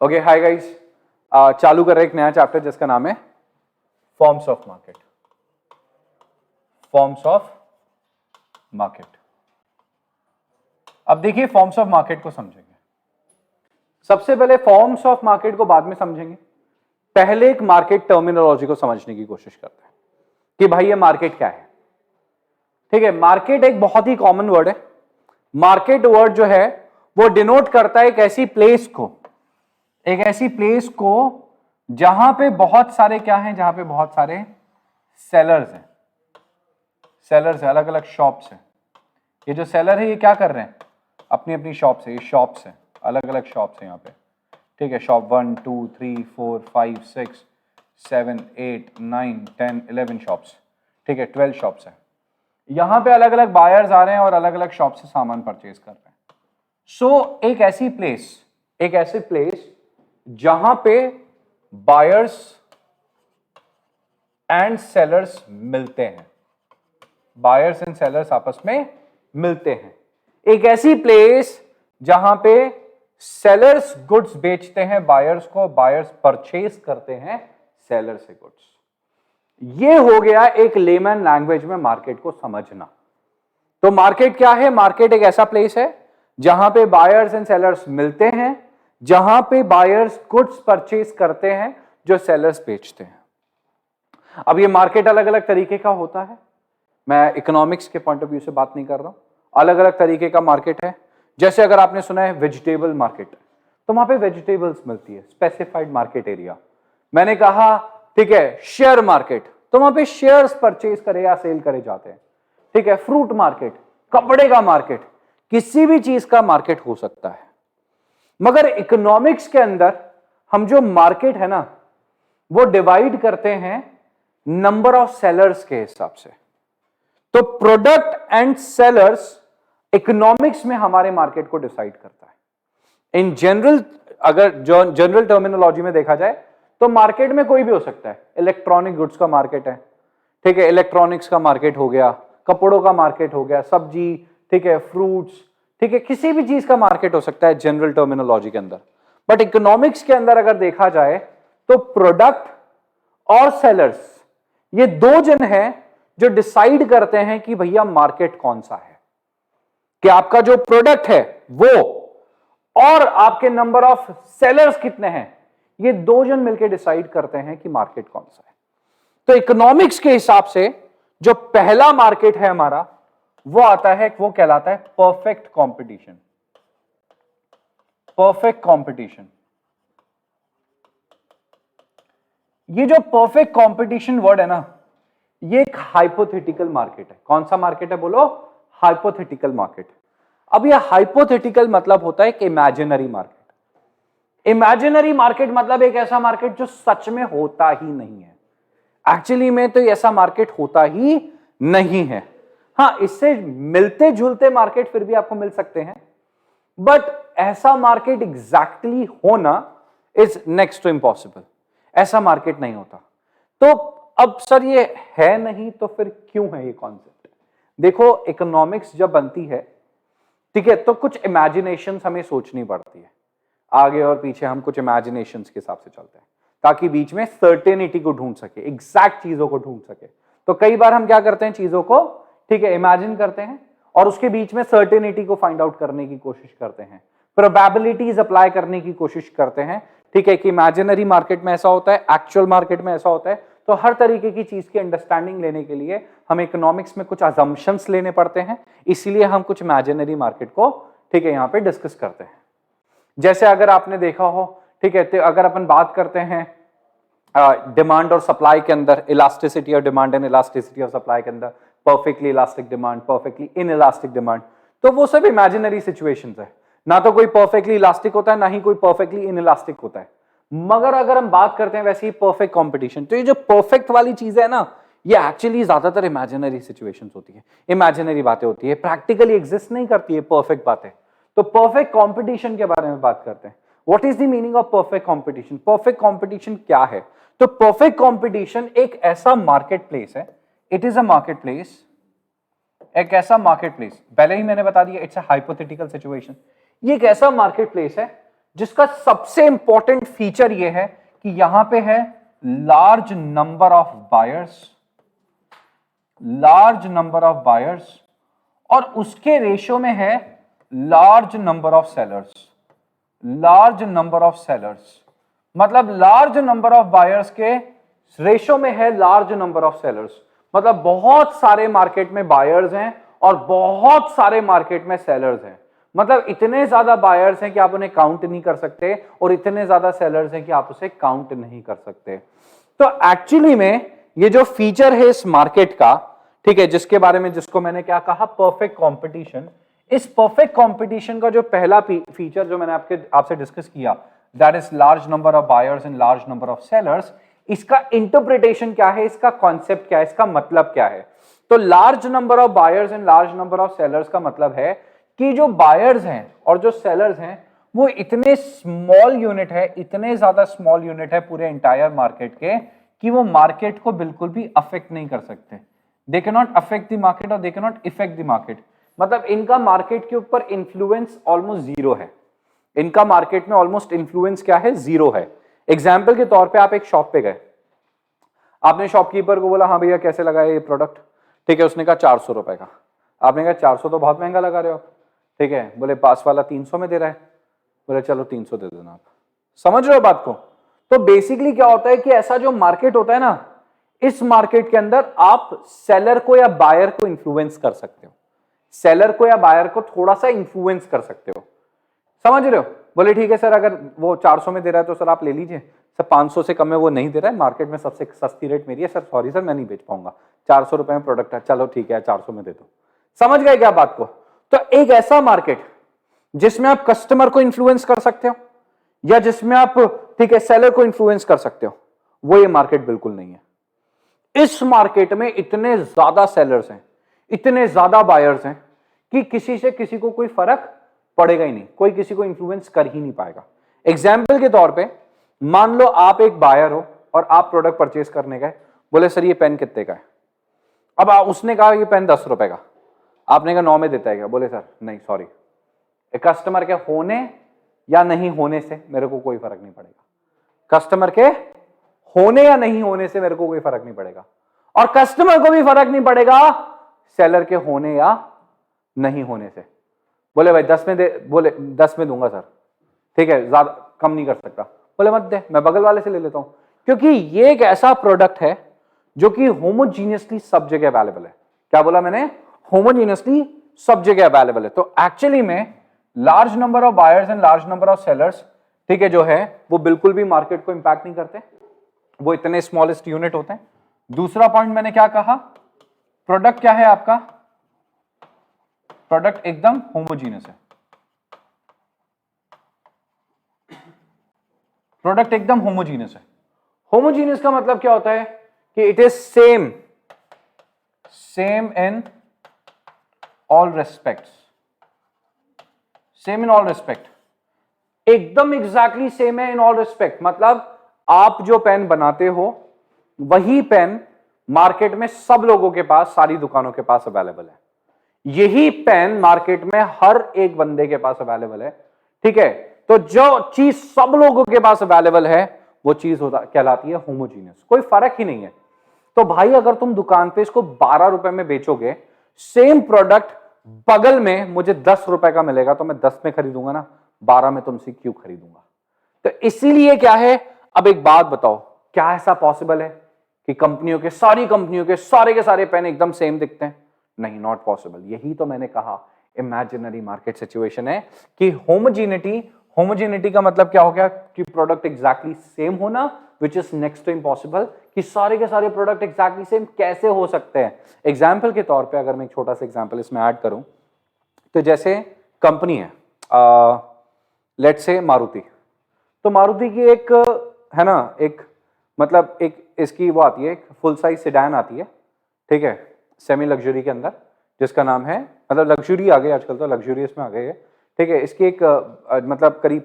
Okay hi guys, चालू कर रहे हैं एक नया चैप्टर जिसका नाम है forms of market. Forms of market. अब देखिए फॉर्म्स ऑफ मार्केट को समझेंगे। सबसे पहले फॉर्म्स ऑफ मार्केट को बाद में समझेंगे, पहले एक मार्केट टर्मिनोलॉजी को समझने की कोशिश करते हैं कि भाई ये मार्केट क्या है। ठीक है, मार्केट एक बहुत ही कॉमन वर्ड है। मार्केट वर्ड जो है वो डिनोट करता है एक ऐसी प्लेस को जहां पे बहुत सारे क्या हैं, जहां पे बहुत सारे सेलर्स हैं। सेलर्स है, अलग अलग शॉप्स हैं। ये जो सेलर है ये क्या कर रहे हैं, अपनी अपनी शॉप से, ये शॉप्स हैं, अलग अलग शॉप्स हैं यहाँ पे। ठीक है, शॉप 1 2 3 4 5 6 7 8 9 10 11 शॉप्स। ठीक है, 12 शॉप्स हैं। यहां पे अलग अलग बायर्स आ रहे हैं और अलग अलग शॉप से सामान परचेज कर रहे हैं। सो एक ऐसी प्लेस जहां पे बायर्स एंड सेलर्स मिलते हैं, बायर्स एंड सेलर्स आपस में मिलते हैं। एक ऐसी प्लेस जहां पे सेलर्स गुड्स बेचते हैं बायर्स को, बायर्स परचेज करते हैं सेलर से गुड्स। ये हो गया एक लेमन लैंग्वेज में मार्केट को समझना। तो मार्केट क्या है? मार्केट एक ऐसा प्लेस है जहां पे बायर्स एंड सेलर्स मिलते हैं, जहां पे बायर्स गुड्स परचेज करते हैं जो सेलर्स बेचते हैं। अब ये मार्केट अलग अलग तरीके का होता है, मैं इकोनॉमिक्स के पॉइंट ऑफ व्यू से बात नहीं कर रहा हूं। अलग अलग तरीके का मार्केट है। जैसे अगर आपने सुना है वेजिटेबल मार्केट, तो वहां पे वेजिटेबल्स मिलती है, स्पेसिफाइड मार्केट एरिया। मैंने कहा ठीक है शेयर मार्केट, तो वहां पे शेयर्स परचेज करे या सेल करे जाते हैं। ठीक है, फ्रूट मार्केट, कपड़े का मार्केट, किसी भी चीज का मार्केट हो सकता है। मगर इकोनॉमिक्स के अंदर हम जो मार्केट है ना वो डिवाइड करते हैं नंबर ऑफ सेलर्स के हिसाब से। तो प्रोडक्ट एंड सेलर्स इकोनॉमिक्स में हमारे मार्केट को डिसाइड करता है। इन जनरल, अगर जो जनरल टर्मिनोलॉजी में देखा जाए तो मार्केट में कोई भी हो सकता है। इलेक्ट्रॉनिक गुड्स का मार्केट है, ठीक है, इलेक्ट्रॉनिक्स का मार्केट हो गया, कपड़ों का मार्केट हो गया, सब्जी, ठीक है, फ्रूट्स, ठीक है, किसी भी चीज का मार्केट हो सकता है जनरल टर्मिनोलॉजी के अंदर। बट इकोनॉमिक्स के अंदर अगर देखा जाए तो प्रोडक्ट और सेलर्स ये दो जन हैं जो डिसाइड करते हैं कि भैया मार्केट कौन सा है। कि आपका जो प्रोडक्ट है वो और आपके नंबर ऑफ सेलर्स कितने हैं, ये दो जन मिलकर डिसाइड करते हैं कि मार्केट कौन सा है। तो इकोनॉमिक्स के हिसाब से जो पहला मार्केट है हमारा वो आता है, वो कहलाता है परफेक्ट कंपटीशन। परफेक्ट कंपटीशन, ये जो परफेक्ट कंपटीशन वर्ड है ना, ये एक हाइपोथेटिकल मार्केट है। कौन सा मार्केट है बोलो? Hypothetical market. अब ये हाइपोथेटिकल मतलब होता है एक इमेजिनरी मार्केट। इमेजिनरी मार्केट मतलब एक ऐसा मार्केट जो सच में होता ही नहीं है। एक्चुअली में तो ऐसा मार्केट होता ही नहीं है। हाँ, इससे मिलते जुलते मार्केट फिर भी आपको मिल सकते हैं, बट ऐसा मार्केट एग्जैक्टली होना इज नेक्स्ट टू इम्पॉसिबल। ऐसा मार्केट नहीं होता। तो अब सर ये है नहीं तो फिर क्यों है ये कॉन्सेप्ट? देखो इकोनॉमिक्स जब बनती है, ठीक है, तो कुछ इमेजिनेशंस हमें सोचनी पड़ती है। आगे और पीछे हम कुछ इमेजिनेशंस के हिसाब से चलते हैं ताकि बीच में सर्टेनिटी को ढूंढ सके, एग्जैक्ट चीजों को ढूंढ सके। तो कई बार हम क्या करते हैं, चीजों को, ठीक है, इमेजिन करते हैं और उसके बीच में सर्टेनिटी को फाइंड आउट करने की कोशिश करते हैं, प्रोबेबिलिटीज अप्लाई करने की कोशिश करते हैं। ठीक है, कि इमेजिनरी मार्केट में ऐसा होता है, एक्चुअल मार्केट में ऐसा होता है। तो हर तरीके की चीज की अंडरस्टैंडिंग लेने के लिए हमें इकोनॉमिक्स में कुछ अजम्पशंस लेने पड़ते हैं, इसीलिए हम कुछ इमेजिनरी मार्केट को, ठीक है, यहां पे डिस्कस करते हैं। जैसे अगर आपने देखा हो, ठीक है, तो अगर अपन बात करते हैं डिमांड और सप्लाई के अंदर, elasticity of demand and elasticity of supply के अंदर, perfectly elastic demand, perfectly inelastic demand, तो वो सब इमेजिनरी सिचुएशंस है। ना तो कोई परफेक्टली इलास्टिक होता है, ना ही कोई परफेक्टली इनइलास्टिक होता है। मगर अगर हम बात करते हैं वैसे ही परफेक्ट कंपटीशन, तो ये जो परफेक्ट वाली चीज है ना, ये एक्चुअली ज्यादातर इमेजिनरी सिचुएशंस होती है, इमेजिनरी बातें होती है, प्रैक्टिकली एग्जिस्ट नहीं करती है परफेक्ट बातें। तो परफेक्ट कंपटीशन के बारे में बात करते हैं। What is the meaning of perfect competition? Perfect competition क्या है? तो परफेक्ट कंपटीशन एक ऐसा मार्केट प्लेस है, it is a market place, एक ऐसा मार्केट प्लेस, पहले ही मैंने बता दिया इट्स अ हाइपोथेटिकल सिचुएशन। ये एक ऐसा मार्केट प्लेस है जिसका सबसे इंपॉर्टेंट फीचर ये है कि यहां पे है large number of buyers, large number of buyers, और उसके रेशो में है large number of sellers, large number of sellers, मतलब लार्ज नंबर ऑफ बायर्स के रेशो में है लार्ज नंबर ऑफ सेलर्स, मतलब बहुत सारे मार्केट में बायर्स हैं और बहुत सारे मार्केट में सेलर्स हैं, मतलब इतने ज्यादा बायर्स हैं कि आप उन्हें काउंट नहीं कर सकते और इतने ज्यादा सेलर्स हैं कि आप उसे काउंट नहीं कर सकते। तो एक्चुअली में ये जो फीचर है इस मार्केट का, ठीक है, जिसके बारे में, जिसको मैंने क्या कहा, परफेक्ट कंपटीशन, इस परफेक्ट कंपटीशन का जो पहला फीचर जो मैंने आपसे डिस्कस किया, that is large number of buyers and large number of sellers, इसका इंटरप्रिटेशन क्या है, इसका कॉन्सेप्ट क्या है, इसका मतलब क्या है? तो large number of buyers and large number of sellers का मतलब है कि जो बायर्स हैं और जो सेलर्स हैं वो इतने स्मॉल यूनिट है, इतने ज्यादा स्मॉल यूनिट है पूरे एंटायर मार्केट के कि वो मार्केट को बिल्कुल भी अफेक्ट नहीं कर सकते। They can not affect the market और they can not effect the market, मतलब इनका मार्केट के ऊपर इंफ्लुएंस ऑलमोस्ट जीरो है, इनका मार्केट में ऑलमोस्ट इंफ्लुएंस क्या है, जीरो है। एग्जाम्पल के तौर पे आप एक शॉप पे गए, आपने शॉपकीपर को बोला हाँ भैया कैसे लगा ये प्रोडक्ट, ठीक है, उसने कहा 400 रुपए का, आपने कहा 400 तो बहुत महंगा लगा रहे हो, ठीक है, बोले पास वाला 300 में दे रहा है, बोले चलो 300 दे देना आप। समझ रहे हो बात को? तो बेसिकली क्या होता है कि ऐसा जो मार्केट होता है ना, इस मार्केट के अंदर आप सेलर को या बायर को इन्फ्लुएंस कर सकते हो, सेलर को या बायर को थोड़ा सा इन्फ्लुएंस कर सकते हो। समझ रहे हो? बोले ठीक है सर, अगर वो 400 में दे रहा है तो सर आप ले लीजिए, सर 500 से कम में वो नहीं दे रहा है, मार्केट में सबसे सस्ती रेट मेरी है, सर सॉरी सर मैं नहीं बेच पाऊंगा, 400 रुपए में प्रोडक्ट है, चलो ठीक है 400 में दे दो। समझ गए क्या बात को? तो एक ऐसा मार्केट जिसमें आप कस्टमर को इन्फ्लुएंस कर सकते हो या जिसमें आप, ठीक है, सेलर को इन्फ्लुएंस कर सकते हो, वो ये मार्केट बिल्कुल नहीं है। इस मार्केट में इतने ज्यादा सेलर्स हैं, इतने ज्यादा बायर्स हैं कि किसी से किसी को कोई फर्क पड़ेगा ही नहीं, कोई किसी को इन्फ्लुएंस कर ही नहीं पाएगा। एग्जाम्पल के तौर पे मान लो आप एक बायर हो और आप प्रोडक्ट परचेज करने गए, बोले सर ये पेन कितने का है, अब उसने कहा ये पेन 10 रुपए का, आपने कहा 9 में देता है क्या, बोले सर नहीं सॉरी, कस्टमर के होने या नहीं होने से मेरे को कोई फर्क नहीं पड़ेगा, कस्टमर के होने या नहीं होने से मेरे को कोई फर्क नहीं पड़ेगा, और कस्टमर को भी फर्क नहीं पड़ेगा सेलर के होने या नहीं होने से। बोले भाई 10 में दे, बोले 10 में दूंगा सर, ठीक है, ज्यादा कम नहीं कर सकता, बोले मत दे, मैं बगल वाले से ले लेता हूं, क्योंकि ये एक ऐसा प्रोडक्ट है जो कि होमोजीनियसली सब जगह अवेलेबल है। क्या बोला मैंने? होमोजीनियसली सब जगह अवेलेबल है। तो एक्चुअली में large number of buyers and large number of sellers, ठीक है, जो है वो बिल्कुल भी मार्केट को इंपैक्ट नहीं करते, वो इतने स्मॉलेस्ट यूनिट होते हैं। दूसरा पॉइंट मैंने क्या कहा, प्रोडक्ट क्या है आपका, प्रोडक्ट एकदम होमोजीनियस है, प्रोडक्ट एकदम होमोजीनियस है। होमोजीनियस का मतलब क्या होता है कि it is same in all respects, same in all respect, एकदम एग्जैक्टली सेम है इन ऑल रेस्पेक्ट। मतलब आप जो पेन बनाते हो वही पेन मार्केट में सब लोगों के पास, सारी दुकानों के पास अवेलेबल है, यही पेन मार्केट में हर एक बंदे के पास अवेलेबल है, ठीक है। तो जो चीज सब लोगों के पास अवेलेबल है वो चीज कहलाती है होमोजीनियस, कोई फर्क ही नहीं है। तो भाई अगर तुम दुकान पे इसको 12 रुपए में बेचोगे, सेम प्रोडक्ट बगल में मुझे 10 रुपए का मिलेगा तो मैं 10 में खरीदूंगा ना, 12 में तुमसे क्यों खरीदूंगा? तो इसीलिए क्या है, अब एक बात बताओ, क्या ऐसा पॉसिबल है कि कंपनियों के, सारी कंपनियों के सारे पेन एकदम सेम दिखते हैं? नहीं, नॉट पॉसिबल। यही तो मैंने कहा इमेजिनरी मार्केट सिचुएशन है कि होमोजेनिटी का मतलब क्या हो गया कि प्रोडक्ट एग्जैक्टली सेम होना, which is next to impossible. कि सारे के सारे प्रोडक्ट एग्जैक्टली सेम कैसे हो सकते हैं? एग्जाम्पल के तौर पे अगर मैं एक छोटा सा एग्जाम्पल इसमें ऐड करूं, तो जैसे कंपनी है, लेट्स से मारुति, तो मारुति की एक है ना, एक मतलब एक इसकी वो आती है, एक फुल साइज सेडान आती है, ठीक है, सेमी लग्जरी के अंदर, जिसका नाम है, मतलब लग्जरी आ गई आजकल, तो लग्जरियस में आ गई है, ठीक है। इसकी एक मतलब करीब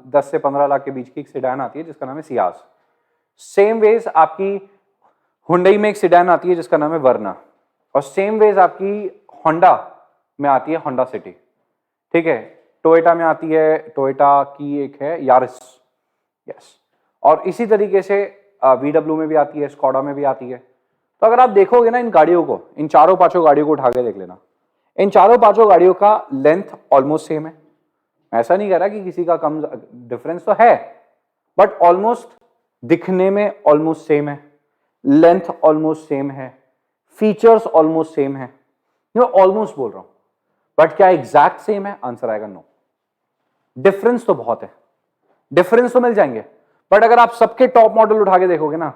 10 से 15 लाख के बीच की एक सेडान आती है जिसका नाम है सियाज। सेम वेज आपकी हुंडई में एक सेडान आती है जिसका नाम है वर्ना, और सेम वेज आपकी होंडा में आती है होंडा सिटी, ठीक है। टोयोटा में आती है, टोयोटा की एक है यारिस, यस, और इसी तरीके से VW में भी आती है, स्कॉडा में भी आती है। तो अगर आप देखोगे ना इन गाड़ियों को, इन चारों पांचों गाड़ियों को उठा के देख लेना, इन चारों पांचों गाड़ियों का लेंथ ऑलमोस्ट सेम है। ऐसा नहीं कह रहा कि किसी का कम, डिफरेंस तो है, बट ऑलमोस्ट दिखने में ऑलमोस्ट सेम है, लेंथ ऑलमोस्ट सेम है, फीचर्स ऑलमोस्ट सेम है। मैं ऑलमोस्ट बोल रहा हूं, बट क्या एग्जैक्ट सेम है? आंसर आएगा नो। डिफरेंस तो बहुत है, डिफरेंस तो मिल जाएंगे, बट अगर आप सबके टॉप मॉडल उठा के देखोगे ना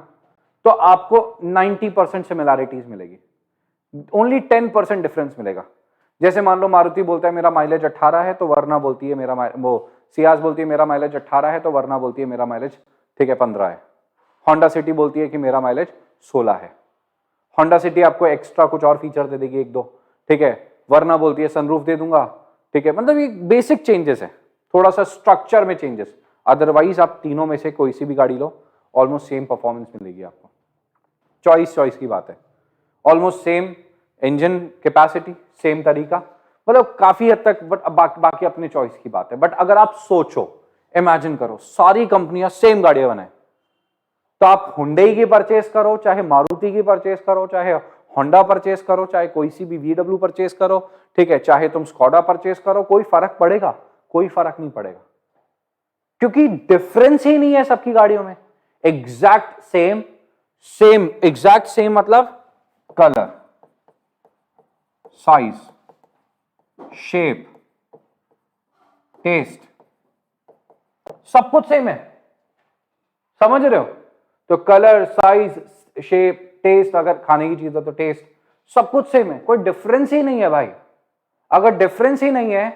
तो आपको 90% सिमिलैरिटीज मिलेगी, ओनली 10% डिफरेंस मिलेगा। जैसे मान लो मारुति बोलता है मेरा माइलेज 18 है, तो वरना बोलती है मेरा वो सियाज बोलती है मेरा माइलेज 18 है, तो वरना बोलती है मेरा माइलेज ठीक है 15 है। होंडा सिटी बोलती है कि मेरा माइलेज 16 है। होंडा सिटी आपको एक्स्ट्रा कुछ और फीचर दे देगी एक दो, ठीक है, वरना बोलती है सनरूफ दे दूंगा, ठीक है। मतलब ये बेसिक चेंजेस है, थोड़ा सा स्ट्रक्चर में चेंजेस, अदरवाइज आप तीनों में से कोई सी भी गाड़ी लो ऑलमोस्ट सेम परफॉर्मेंस मिलेगी आपको। चॉइस की बात है, almost same engine capacity, same तरीका, मतलब काफी हद तक, बट बाकी अपने चॉइस की बात है। बट अगर आप सोचो, इमेजिन करो सारी कंपनियां सेम गाड़ियां बनाए, तो आप हुंडई की परचेस करो, चाहे मारुति की परचेस करो, चाहे होंडा परचेस करो, चाहे कोई सी भी VW परचेस करो, ठीक है, चाहे तुम स्कॉडा परचेस करो, कोई फर्क पड़ेगा? कोई फर्क नहीं पड़ेगा, क्योंकि डिफरेंस ही नहीं है सबकी गाड़ियों में। एग्जैक्ट सेम, एग्जैक्ट सेम मतलब कलर, साइज, शेप, टेस्ट, सब कुछ सेम है, समझ रहे हो? तो कलर, साइज, शेप, टेस्ट, अगर खाने की चीज है तो टेस्ट, सब कुछ सेम है, कोई डिफरेंस ही नहीं है भाई। अगर डिफरेंस ही नहीं है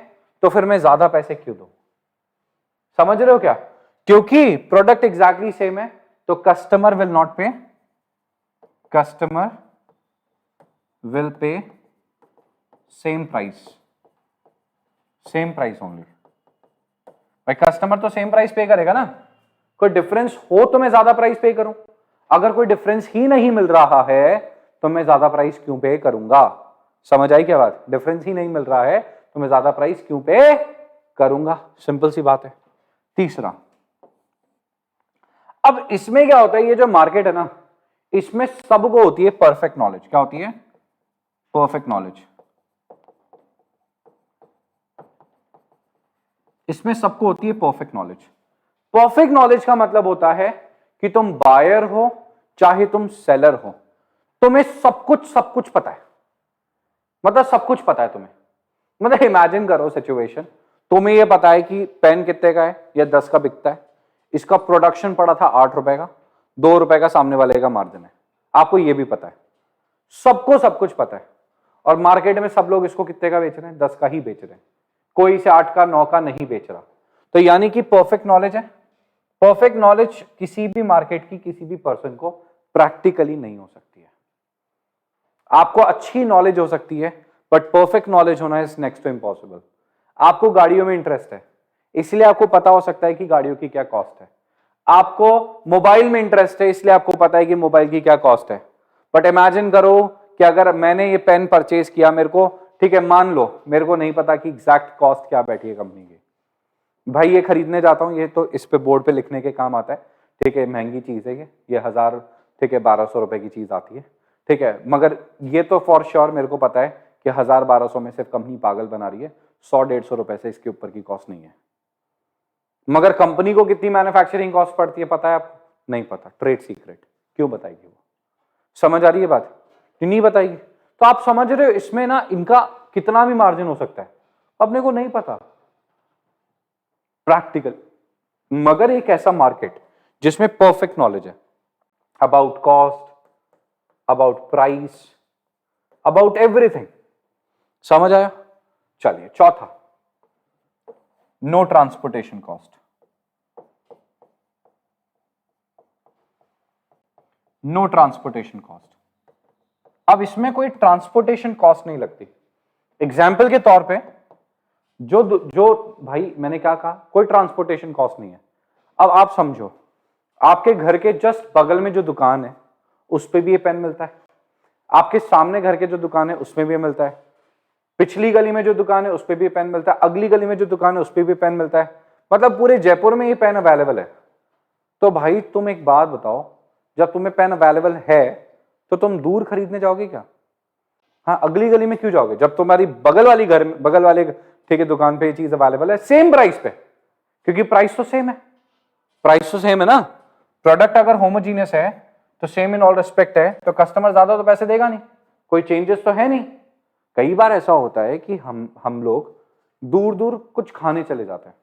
तो फिर मैं ज्यादा पैसे क्यों दूं? समझ रहे हो क्या? क्योंकि प्रोडक्ट एग्जैक्टली सेम है, तो कस्टमर विल नॉट पे, customer will pay same price, same price only. भाई कस्टमर तो सेम प्राइस पे करेगा ना, कोई डिफरेंस हो तो मैं ज्यादा प्राइस पे करूं, अगर कोई डिफरेंस ही नहीं मिल रहा है तो मैं ज्यादा प्राइस क्यों पे करूंगा? समझ आई क्या बात? डिफरेंस ही नहीं मिल रहा है तो मैं ज्यादा प्राइस क्यों पे करूंगा, सिंपल सी बात है। तीसरा, अब इसमें क्या होता है, ये जो मार्केट है ना, इसमें सबको होती है परफेक्ट नॉलेज। क्या होती है? Perfect knowledge. इसमें सबको होती है परफेक्ट नॉलेज। परफेक्ट नॉलेज का मतलब होता है कि तुम बायर हो चाहे तुम सेलर हो, तुम्हें सब कुछ पता है, मतलब सब कुछ पता है तुम्हें। मतलब इमेजिन करो सिचुएशन, तुम्हें यह पता है कि पेन कितने का है या 10 का बिकता है, इसका प्रोडक्शन पड़ा था 8 रुपए का, 2 रुपए का सामने वाले का मार्जिन है, आपको यह भी पता है, सबको सब कुछ पता है। और मार्केट में सब लोग इसको कितने का बेच रहे हैं? 10 का ही बेच रहे हैं, कोई इसे 8 का 9 का नहीं बेच रहा। तो यानी कि परफेक्ट नॉलेज है। परफेक्ट नॉलेज किसी भी मार्केट की किसी भी पर्सन को प्रैक्टिकली नहीं हो सकती है। आपको अच्छी नॉलेज हो सकती है, बट परफेक्ट नॉलेज होना इज नेक्स्ट टू इम्पॉसिबल। आपको गाड़ियों में इंटरेस्ट है, इसलिए आपको पता हो सकता है कि गाड़ियों की क्या कॉस्ट है। आपको मोबाइल में इंटरेस्ट है, इसलिए आपको पता है कि मोबाइल की क्या कॉस्ट है। बट इमेजिन करो कि अगर मैंने ये पेन परचेज किया, मेरे को, ठीक है, मान लो मेरे को नहीं पता कि एग्जैक्ट कॉस्ट क्या बैठी है कंपनी की, भाई ये खरीदने जाता हूं, ये तो इस पे बोर्ड पे लिखने के काम आता है, ठीक है, महंगी चीज है ये 1000, ठीक है, 1200 रुपए की चीज आती है, ठीक है, मगर ये तो फॉर श्योर मेरे को पता है कि 1000-1200 में सिर्फ कंपनी पागल बना रही है, 100-150 रुपए से इसके ऊपर की कॉस्ट नहीं है। मगर कंपनी को कितनी मैन्युफैक्चरिंग कॉस्ट पड़ती है पता है आपको? नहीं पता, ट्रेड सीक्रेट। क्यों बताएगी वो? समझ आ रही है बात? नहीं बताएगी। तो आप समझ रहे हो इसमें ना इनका कितना भी मार्जिन हो सकता है, अपने को नहीं पता प्रैक्टिकल। मगर एक ऐसा मार्केट जिसमें परफेक्ट नॉलेज है about cost, about price, about everything. समझ आया? चलिए चौथा, no transportation cost. No transportation cost. अब इसमें कोई ट्रांसपोर्टेशन कॉस्ट नहीं लगती। एग्जाम्पल के तौर पे जो भाई मैंने क्या कहा, कोई ट्रांसपोर्टेशन कॉस्ट नहीं है। अब आप समझो, आपके घर के जस्ट बगल में जो दुकान है उस पे भी ये पेन मिलता है, आपके सामने घर के जो दुकान है उसमें भी मिलता है, पिछली गली में जो दुकान है उस पर भी पेन मिलता है, अगली गली में जो दुकान है उस पर भी पेन मिलता है, मतलब पूरे जयपुर में ये पेन अवेलेबल है। तो भाई तुम एक बात बताओ, जब तुम्हें पेन अवेलेबल है तो तुम दूर खरीदने जाओगे क्या? हाँ, अगली गली में क्यों जाओगे जब तुम्हारी बगल वाली घर में, बगल वाले ठीक है दुकान पे ये चीज अवेलेबल है सेम प्राइस पे? क्योंकि प्राइस तो सेम है, प्राइस तो सेम है ना। प्रोडक्ट अगर होमोजीनियस है तो सेम इन ऑल रिस्पेक्ट है, तो कस्टमर ज्यादा तो पैसे देगा नहीं, कोई चेंजेस तो है नहीं। कई बार ऐसा होता है कि हम लोग दूर दूर कुछ खाने चले जाते हैं,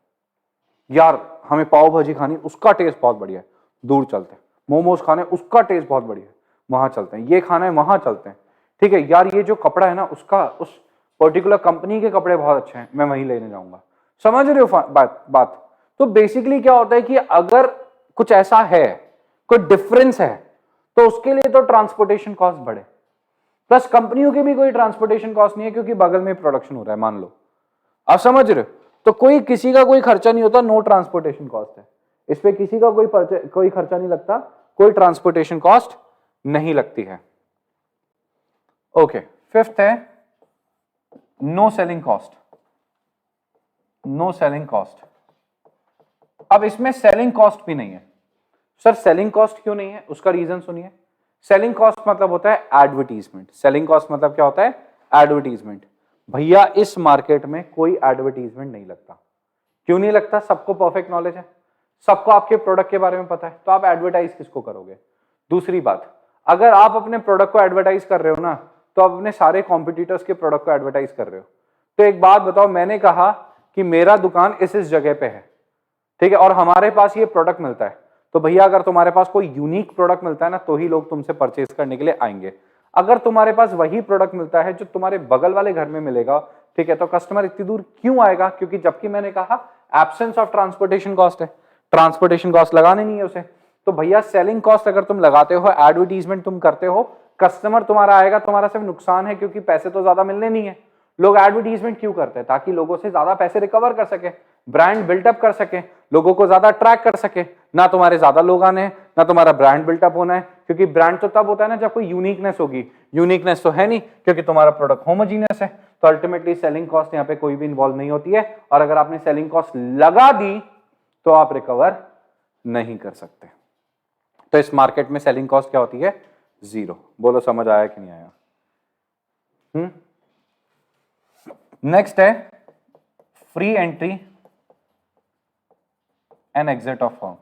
यार हमें पाव भाजी खानी, उसका टेस्ट बहुत बढ़िया है, दूर चलते हैं। मोमोज खाने, उसका टेस्ट बहुत बढ़िया है, वहां चलते हैं। ये खाना है, वहां चलते हैं। ठीक है यार, ये जो कपड़ा है ना उसका, उस पर्टिकुलर कंपनी के कपड़े बहुत अच्छे हैं, मैं वहीं लेने जाऊंगा। समझ रहे हो बात? तो बेसिकली क्या होता है कि अगर कुछ ऐसा है, कोई डिफरेंस है, तो उसके लिए तो ट्रांसपोर्टेशन कॉस्ट बढ़े। प्लस कंपनियों की भी कोई ट्रांसपोर्टेशन कॉस्ट नहीं है क्योंकि बगल में प्रोडक्शन हो रहा है, मान लो। आप समझ रहे हो? तो कोई किसी का कोई खर्चा नहीं होता, नो ट्रांसपोर्टेशन कॉस्ट है इस पे, किसी का कोई खर्चा नहीं लगता, कोई ट्रांसपोर्टेशन कॉस्ट नहीं लगती है। ओके, फिफ्थ है no selling cost. No selling cost, अब इसमें सेलिंग कॉस्ट भी नहीं है। सर सेलिंग कॉस्ट क्यों नहीं है? उसका रीजन सुनिए। सेलिंग कॉस्ट मतलब होता है एडवर्टीजमेंट। सेलिंग कॉस्ट मतलब क्या होता है? एडवर्टीजमेंट। भैया इस मार्केट में कोई एडवर्टीजमेंट नहीं लगता। क्यों नहीं लगता? सबको परफेक्ट नॉलेज है, सबको आपके प्रोडक्ट के बारे में पता है, तो आप एडवर्टाइज किसको करोगे? दूसरी बात, अगर आप अपने प्रोडक्ट को एडवर्टाइज कर रहे हो ना, तो आप अपने सारे कॉम्पिटिटर्स के प्रोडक्ट को एडवर्टाइज कर रहे हो। तो एक बात बताओ, मैंने कहा कि मेरा दुकान इस जगह पे है, ठीक है, और हमारे पास ये प्रोडक्ट मिलता है, तो भैया अगर तुम्हारे पास कोई यूनिक प्रोडक्ट मिलता है ना, तो ही लोग तुमसे परचेज करने के लिए आएंगे। अगर तुम्हारे पास वही प्रोडक्ट मिलता है जो तुम्हारे बगल वाले घर में मिलेगा, ठीक है, तो कस्टमर इतनी दूर क्यों आएगा? क्योंकि जबकि मैंने कहा एब्सेंस ऑफ ट्रांसपोर्टेशन कॉस्ट है, ट्रांसपोर्टेशन कॉस्ट लगाने नहीं है उसे। तो भैया सेलिंग कॉस्ट अगर तुम लगाते हो, एडवर्टीजमेंट तुम करते हो, कस्टमर तुम्हारा आएगा, तुम्हारा सिर्फ नुकसान है, क्योंकि पैसे तो ज्यादा मिलने नहीं है। लोग एडवर्टीजमेंट क्यों करते हैं? ताकि लोगों से ज्यादा पैसे रिकवर कर सके, ब्रांड बिल्टअप कर सके, लोगों को ज्यादा ट्रैक कर सके। ना तुम्हारे ज्यादा लोग आने हैं, ना तुम्हारा ब्रांड बिल्टअप होना है, क्योंकि ब्रांड तो तब होता है ना जब कोई यूनिकनेस होगी। यूनिकनेस तो है नहीं क्योंकि तुम्हारा प्रोडक्ट होमोजीनियस है। तो अल्टीमेटली सेलिंग कॉस्ट यहाँ पे कोई भी इन्वॉल्व नहीं होती है, और अगर आपने सेलिंग कॉस्ट लगा दी तो आप रिकवर नहीं कर सकते। तो इस मार्केट में सेलिंग कॉस्ट क्या होती है? जीरो। बोलो समझ आया कि नहीं आया? नेक्स्ट है free entry and exit of firm.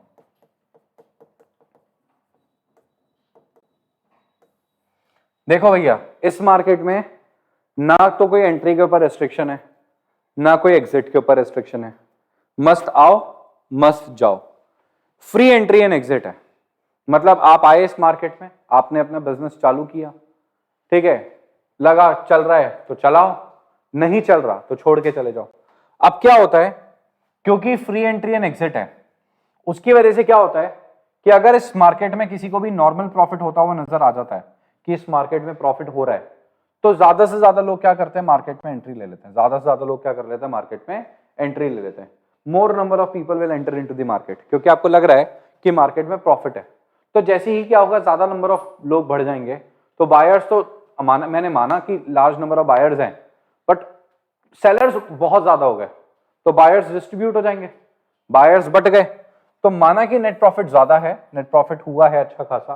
देखो भैया, इस मार्केट में ना तो कोई एंट्री के ऊपर रेस्ट्रिक्शन है, ना कोई एग्जिट के ऊपर रेस्ट्रिक्शन है। मस्ट आओ मस्ट जाओ, फ्री एंट्री एंड एग्जिट है। मतलब आप आए इस मार्केट में, आपने अपना बिजनेस चालू किया, ठीक है, लगा चल रहा है तो चलाओ, नहीं चल रहा तो छोड़ के चले जाओ। अब क्या होता है, क्योंकि फ्री एंट्री एंड एग्जिट है, उसकी वजह से क्या होता है कि अगर इस मार्केट में किसी को भी नॉर्मल प्रॉफिट होता हुआ नजर आ जाता है कि इस मार्केट में प्रॉफिट हो रहा है, तो ज्यादा से ज्यादा लोग क्या करते हैं? मार्केट में एंट्री ले लेते हैं। ज्यादा से ज्यादा लोग क्या कर लेते हैं? मार्केट में एंट्री ले लेते हैं। मोर number of people will enter into the market, क्योंकि आपको लग रहा है कि मार्केट में प्रॉफिट है। तो जैसे ही क्या होगा, ज्यादा नंबर ऑफ लोग बढ़ जाएंगे, तो बायर्स तो मैंने माना कि लार्ज नंबर ऑफ बायर्स हैं, बट सेलर्स बहुत ज्यादा हो गए, तो बायर्स डिस्ट्रीब्यूट हो जाएंगे, बायर्स बट गए, तो माना कि नेट प्रॉफिट ज्यादा है, नेट प्रॉफिट हुआ है अच्छा खासा,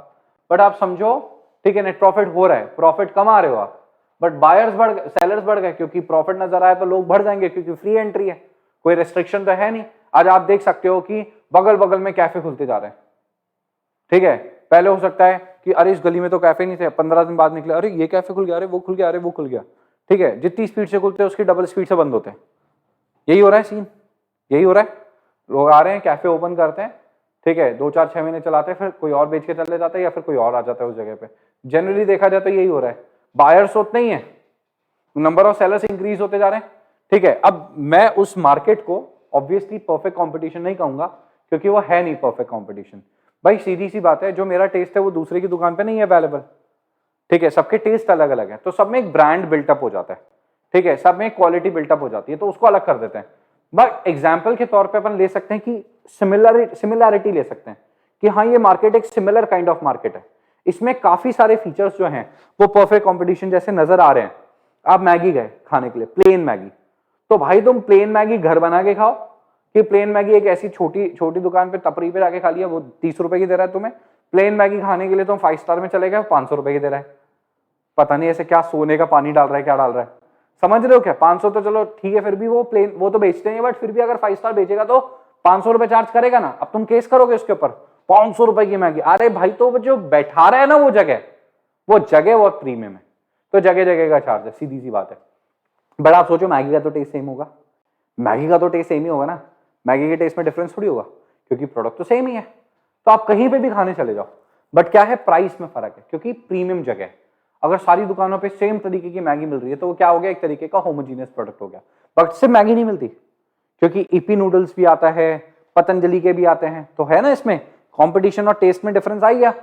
बट आप समझो, ठीक है, नेट प्रॉफिट हो रहा है, प्रॉफिट कमा रहे हो आप, बट बायर्स बढ़ गए, सेलर्स बढ़ गए, क्योंकि प्रॉफिट नजर आया तो लोग बढ़ जाएंगे, क्योंकि फ्री एंट्री है, कोई रेस्ट्रिक्शन तो है नहीं। आज आप देख सकते हो कि बगल बगल में कैफे खुलते जा रहे हैं, ठीक है। पहले हो सकता है कि अरे इस गली में तो कैफे नहीं थे, 15 दिन बाद निकले, अरे ये कैफे खुल गया, अरे वो खुल गया, अरे वो खुल गया, ठीक है। जितनी स्पीड से खुलते हैं उसकी डबल स्पीड से बंद होते हैं। यही हो रहा है सीन, यही हो रहा है। लोग आ रहे हैं, कैफे ओपन करते हैं, ठीक है, 2-4-6 महीने चलाते हैं, फिर कोई और बेच के चले जाता है या फिर कोई और आ जाता है उस जगह पे। जनरली देखा जाए तो यही हो रहा है, बायर्स उतने ही है, नंबर ऑफ सेलर्स इंक्रीज होते जा रहे हैं, ठीक है। अब मैं उस मार्केट को ऑब्वियसली परफेक्ट कंपटीशन नहीं कहूंगा, क्योंकि वो है नहीं परफेक्ट कंपटीशन। भाई सीधी सी बात है, जो मेरा टेस्ट है वो दूसरे की दुकान पे नहीं है अवेलेबल, ठीक है, सबके टेस्ट अलग अलग है, तो सब में एक ब्रांड बिल्टअप हो जाता है, ठीक है, सब में क्वालिटी बिल्टअप हो जाती है, तो उसको अलग कर देते हैं। बट एग्जाम्पल के तौर पे अपन ले सकते हैं कि सिमिलैरिटी ले सकते हैं कि हाँ ये मार्केट एक सिमिलर काइंड ऑफ मार्केट है, इसमें काफी सारे फीचर्स जो हैं वो परफेक्ट कंपटीशन जैसे नजर आ रहे हैं। आप मैगी गए खाने के लिए, प्लेन मैगी, तो भाई तुम प्लेन मैगी घर बना के खाओ कि प्लेन मैगी एक ऐसी छोटी छोटी दुकान पे टपरी पे जाके खा लिया, वो 30 रुपए की दे रहा है तुम्हें। प्लेन मैगी खाने के लिए तुम 5 स्टार में चले गए, 500 रुपए की दे रहा है। पता नहीं ऐसे क्या सोने का पानी डाल रहा है, क्या डाल रहा है, समझ रहे हो क्या। 500 तो चलो ठीक है, फिर भी वो प्लेन वो तो बेचते हैं, बट फिर भी अगर 5 स्टार बेचेगा तो 500 रुपए चार्ज करेगा ना। अब तुम केस करोगे उसके ऊपर, 500 रुपए की मैगी। अरे भाई तो जो बैठा रहा है ना वो जगह बहुत प्रीमियम है, तो जगह जगह का चार्ज है, सीधी सी बात है। बट आप सोचो मैगी का तो टेस्ट सेम होगा, मैगी का तो टेस्ट सेम ही होगा ना, मैगी के टेस्ट में डिफरेंस थोड़ी होगा, क्योंकि प्रोडक्ट तो सेम ही है। तो आप कहीं पे भी खाने चले जाओ, बट क्या है, प्राइस में फर्क है, क्योंकि प्रीमियम जगह है। अगर सारी दुकानों पे सेम तरीके की मैगी मिल रही है तो वो क्या हो गया, एक तरीके का होमोजीनियस प्रोडक्ट हो गया। बट सिर्फ मैगी नहीं मिलती, क्योंकि ईपी नूडल्स भी आता है, पतंजलि के भी आते हैं, तो है ना इसमें कंपटीशन और टेस्ट में डिफरेंस आ गया।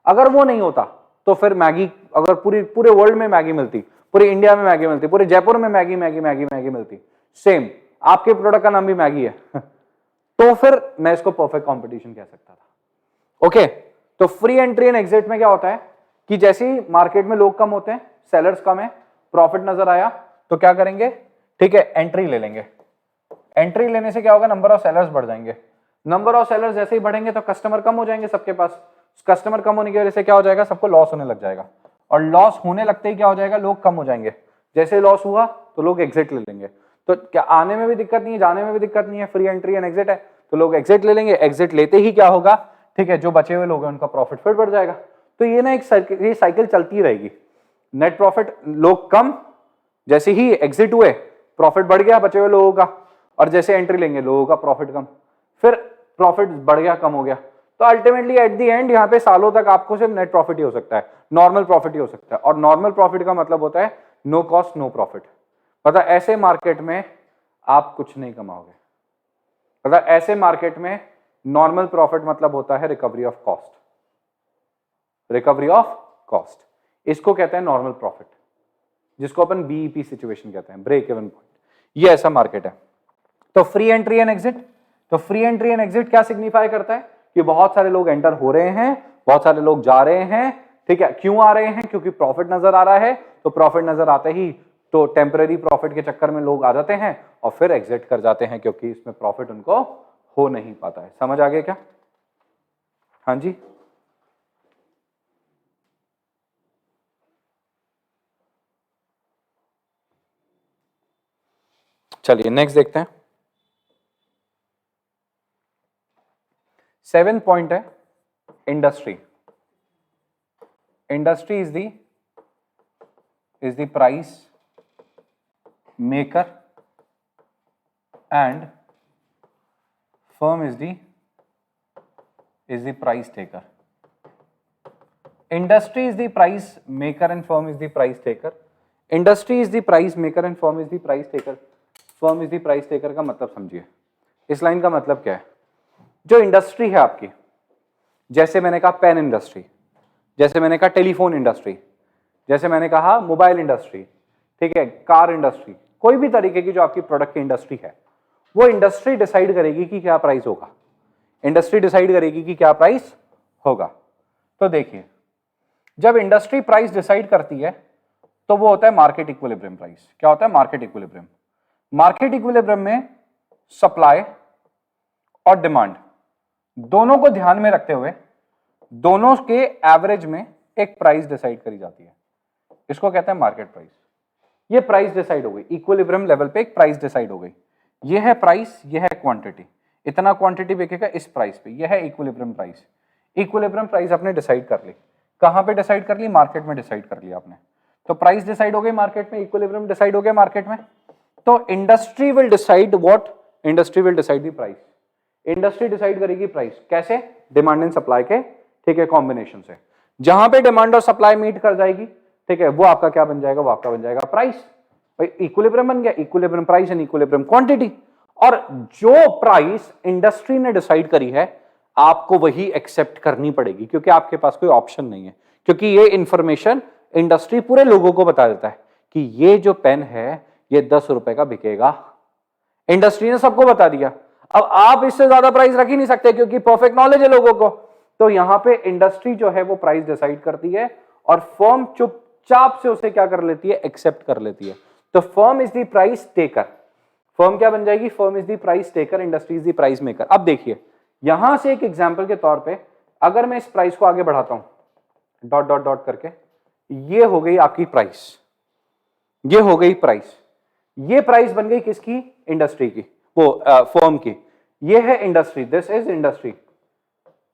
अगर वो नहीं होता तो फिर मैगी, अगर पूरे वर्ल्ड में मैगी मिलती, पूरे इंडिया में मैगी मिलती, पूरे जयपुर में मैगी मैगी मैगी मैगी मिलती सेम, आपके प्रोडक्ट का नाम भी मैगी है तो फिर मैं इसको परफेक्ट कंपटीशन कह सकता था। ओके, तो फ्री एंट्री एंड एग्जिट में क्या होता है कि जैसे ही मार्केट में लोग कम होते हैं, सेलर्स कम है, प्रॉफिट नजर आया तो क्या करेंगे, ठीक है, एंट्री ले लेंगे। एंट्री लेने से क्या होगा, नंबर ऑफ सेलर्स बढ़ जाएंगे। नंबर ऑफ सेलर्स जैसे ही बढ़ेंगे तो कस्टमर कम हो जाएंगे सबके पास। कस्टमर कम होने की वजह से क्या हो जाएगा, सबको लॉस होने लग जाएगा, और लॉस होने लगते ही क्या हो जाएगा, लोग कम हो जाएंगे। जैसे लॉस हुआ तो लोग एग्जिट ले लेंगे। तो क्या आने में भी दिक्कत नहीं है, जाने में भी दिक्कत नहीं है, फ्री एंट्री एंड एग्जिट है, तो लोग एग्जिट ले लेंगे। एग्जिट लेते ही क्या होगा, ठीक है, जो बचे हुए लोग हैं उनका प्रॉफिट फिर बढ़ जाएगा। तो ये ना एक साइकिल चलती रहेगी। नेट प्रॉफिट लोग कम, जैसे ही एग्जिट हुए प्रॉफिट बढ़ गया बचे हुए लोगों का, और जैसे एंट्री लेंगे लोगों का प्रॉफिट कम, फिर प्रॉफिट बढ़ गया, कम हो गया। तो अल्टीमेटली एट द एंड यहाँ पे सालों तक आपको सिर्फ नेट प्रॉफिट ही हो सकता है, नॉर्मल प्रॉफिट ही हो सकता है। और नॉर्मल प्रॉफिट का मतलब होता है नो कॉस्ट नो प्रॉफिट। मतलब ऐसे मार्केट में आप कुछ नहीं कमाओगे। मतलब ऐसे मार्केट में नॉर्मल प्रॉफिट मतलब होता है recovery of cost, recovery of cost, इसको कहते हैं नॉर्मल प्रॉफिट, जिसको अपन बीईपी सिचुएशन कहते हैं, ब्रेक इवन पॉइंट। ये ऐसा मार्केट है। तो फ्री एंट्री एंड एग्जिट, तो फ्री एंट्री एंड एग्जिट क्या सिग्निफाई करता है कि बहुत सारे लोग एंटर हो रहे हैं, बहुत सारे लोग जा रहे हैं, ठीक है। क्यों आ रहे हैं, क्योंकि प्रॉफिट नजर आ रहा है, तो प्रॉफिट नजर आते ही तो टेम्पररी प्रॉफिट के चक्कर में लोग आ जाते हैं और फिर एग्जिट कर जाते हैं, क्योंकि इसमें प्रॉफिट उनको हो नहीं पाता है। समझ आ गया क्या, हाँ जी। चलिए नेक्स्ट देखते हैं। 7 पॉइंट है industry. Industry is the price maker and firm is the price taker. Industry is the price maker and firm is the price taker. Industry is the price maker and firm is the price taker. Firm is the price taker का मतलब समझिए। इस line का मतलब क्या है, जो industry है आपकी, जैसे मैंने कहा पेन इंडस्ट्री, जैसे मैंने कहा टेलीफोन इंडस्ट्री, जैसे मैंने कहा मोबाइल इंडस्ट्री, ठीक है, कार इंडस्ट्री, कोई भी तरीके की जो आपकी प्रोडक्ट की इंडस्ट्री है, वो इंडस्ट्री डिसाइड करेगी कि क्या प्राइस होगा। इंडस्ट्री डिसाइड करेगी कि क्या प्राइस होगा। तो देखिए, जब इंडस्ट्री प्राइस डिसाइड करती है तो वो होता है मार्केट इक्विलिब्रियम प्राइस। क्या होता है, मार्केट इक्विलिब्रियम। मार्केट इक्विलिब्रियम में सप्लाई और डिमांड दोनों को ध्यान में रखते हुए दोनों के एवरेज में एक प्राइस डिसाइड करी जाती है, इसको कहते हैं मार्केट प्राइस। ये प्राइस डिसाइड हो गई, इक्विलिब्रियम लेवल पे एक प्राइस डिसाइड हो गई। ये है प्राइस, ये है क्वांटिटी, इतना क्वांटिटी बिकेगा इस प्राइस पे, ये है इक्विलिब्रियम प्राइस। इक्विलिब्रियम प्राइस आपने डिसाइड कर ली, कहां पे डिसाइड कर ली, मार्केट में डिसाइड कर लिया आपने। तो प्राइस डिसाइड हो गई मार्केट में, इक्विलिब्रियम डिसाइड हो गया मार्केट में। तो industry will decide what, industry will decide the price. Industry decide करेगी प्राइस, कैसे, डिमांड एंड सप्लाई के, ठीक है, कॉम्बिनेशन से। जहां पे डिमांड और सप्लाई मीट कर जाएगी, ठीक है, वो आपका क्या बन जाएगा, वो आपका बन जाएगा प्राइस। भाई इक्विलिब्रियम बन गया, equilibrium price and equilibrium quantity. और जो प्राइस इंडस्ट्री ने डिसाइड करी है आपको वही एक्सेप्ट करनी पड़ेगी, क्योंकि आपके पास कोई ऑप्शन नहीं है। क्योंकि ये इंफॉर्मेशन इंडस्ट्री पूरे लोगों को बता देता है कि ये जो पेन है ये 10 रुपए का बिकेगा। इंडस्ट्री ने सबको बता दिया। अब आप इससे ज्यादा प्राइस रख ही नहीं सकते, क्योंकि परफेक्ट नॉलेज है लोगों को। तो यहां पे इंडस्ट्री जो है वो प्राइस डिसाइड करती है और फर्म चुपचाप से उसे क्या कर लेती है, एक्सेप्ट कर लेती है। तो firm is the price taker, firm क्या बन जाएगी, firm is the price taker, industry is the price maker. अब देखिए यहां से एक एग्जांपल के तौर पे अगर मैं इस प्राइस को आगे बढ़ाता हूं डॉट डॉट डॉट करके, ये हो गई आपकी प्राइस, ये हो गई प्राइस, ये प्राइस बन गई किसकी, इंडस्ट्री की, वो फर्म की। ये है इंडस्ट्री, दिस इज इंडस्ट्री,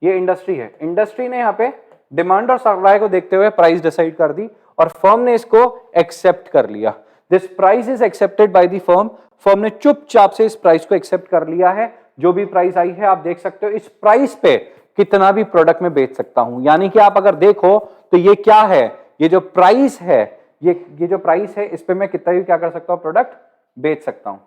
ये इंडस्ट्री है। इंडस्ट्री ने यहाँ पे डिमांड और सप्लाई को देखते हुए प्राइस डिसाइड कर दी और फर्म ने इसको एक्सेप्ट कर लिया। This price is accepted by the firm, firm ने चुपचाप से इस प्राइस को एक्सेप्ट कर लिया है। जो भी प्राइस आई है आप देख सकते हो, इस प्राइस पे कितना भी प्रोडक्ट में बेच सकता हूं। यानी कि आप अगर देखो तो ये क्या है, ये जो प्राइस है, ये जो प्राइस है इस पे मैं कितना भी क्या कर सकता हूं, प्रोडक्ट बेच सकता हूं।